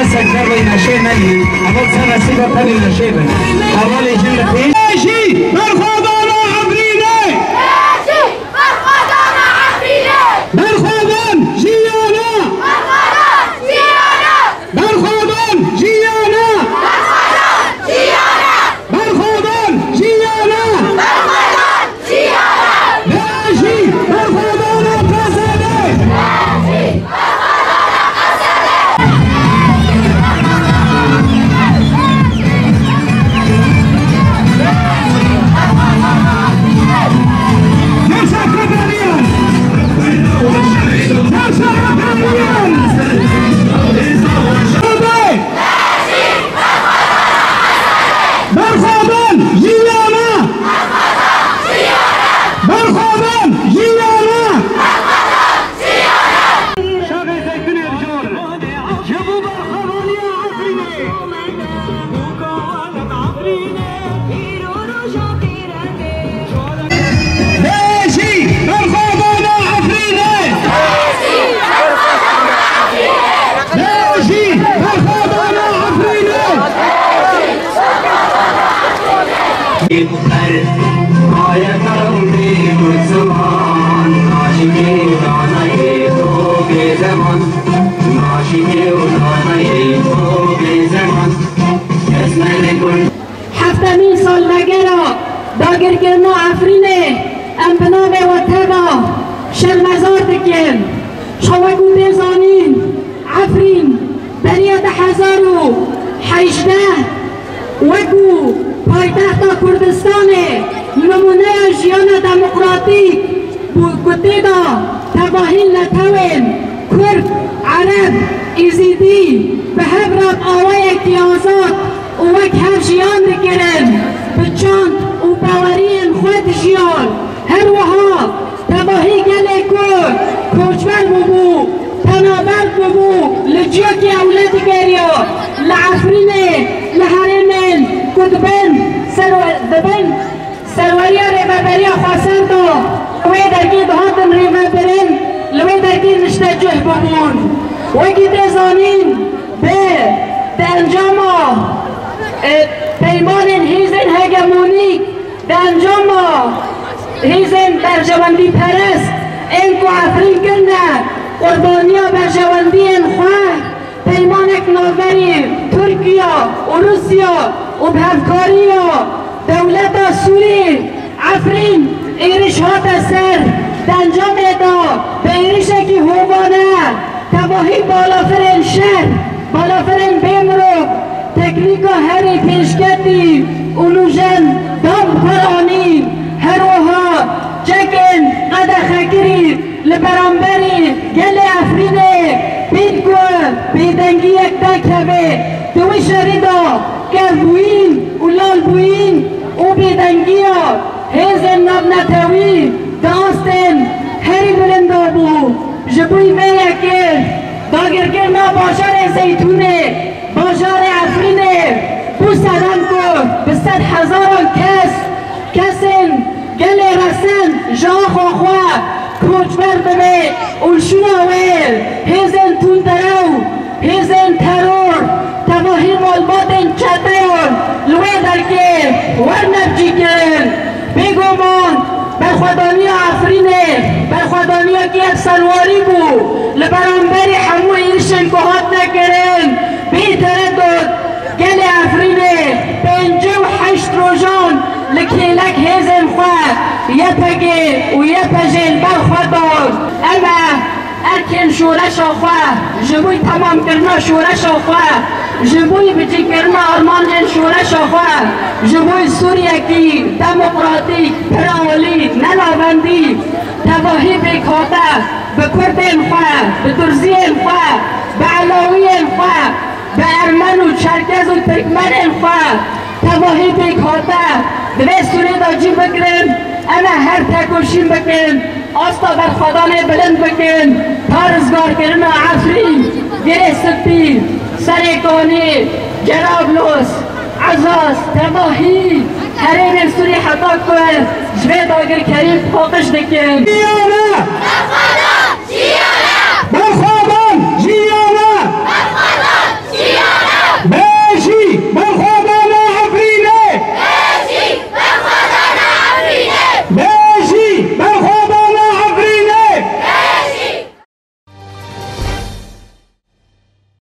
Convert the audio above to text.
جسد جري نشيبني أول سنة سيبا تاني نشيبني أولي جنة فيه ماشي برخوضانا عفريني ماشي برخوضانا عفريني برخوضان جيانا برخوضان جيانا برخوضان جيانا ماشي برخوضانا قصدي حفتمین سال نگرا داگر گرنا عفرینه ام بنامه و تبا شرمزار دکن شوکو دیزانین عفرین بریت 1018 وگو پایتخت کردستانه نمونه جیان دموکراتیک گوته دا تباهیل نتوین کرد عرب ایزیدی به هبراب آوه اکی آزاد و وک هر جیان دکرن بچاند و باورین خود جیان هر وها تباهی گله کر کوچبر ببو تنابر ببو لجیو کی اولاد گریا لعفرینه لحرمن کدبن سروریا ریبریا خواستن دو لوی درگی دهاتن ریبرین لوی درگی نشتجه ببون وکی دزانین به انجام پیمان هیزن هگمونیک به انجام هیزن برجواندی پرست این کو عفرین کنه قربانیا برجواندی خواه پیمانک ناوری ترکیا و روسیا و بهفکاریا دولت سوری عفرین ایرش هات سر دنجام ادا به ایرشکی هوبانه تباهی بالافرین شهر بالافرین بیمرو تکنیکا هری پیشکتی اولوژن دام فرانی هروها چکن قده خکری لبرانبری گل افرینه بید کو بیدنگی یک دکبه دوی شریدا که بوین و لال بوین او بیدنگی ها هیزن نبنتوی داستن هری بلندا بو جبوی میکر داگرگر ما باشار زیتونه باشار عفرینه بو سرم کو به 100,000 کسن گل رسن جا خواه کوچبر ببه اولشونا ویل هیزن توندرو هیزن ترور تباهی مالباتن چطور لوی درکه ورنبجی کرن بگومان برخوادانی عفرینه برخوادانی که یک سلواری بو لبرانبری همو ایرشن که هات نکرن بی تردد گل عفرینه 58 روزان لکیلک هیزن خواه یپگه و یپجل برخوادان اما ارکن شورش خواه جبوی تمام کرنا شورش خواه جبوی بچی کرنا آرمان جن شورش خواه جبوی سوریه کی دموکراتیک پراولی نلاوندی تباهی بکاته به کردین خواه به درزین خواه به علاوین خواه به ارمن و چرکز و ترکمن خواه تباهی بکاته دوی سوری داجی بکرن اما هر تکوشیم بکن آستا برخوادانه بلند بکن تارزگار کرنا عفرین گره سپی سریکانی جرابلوس عزاز تباهی حریم سوری حتا کن جوه داگر کریم پاقش دکن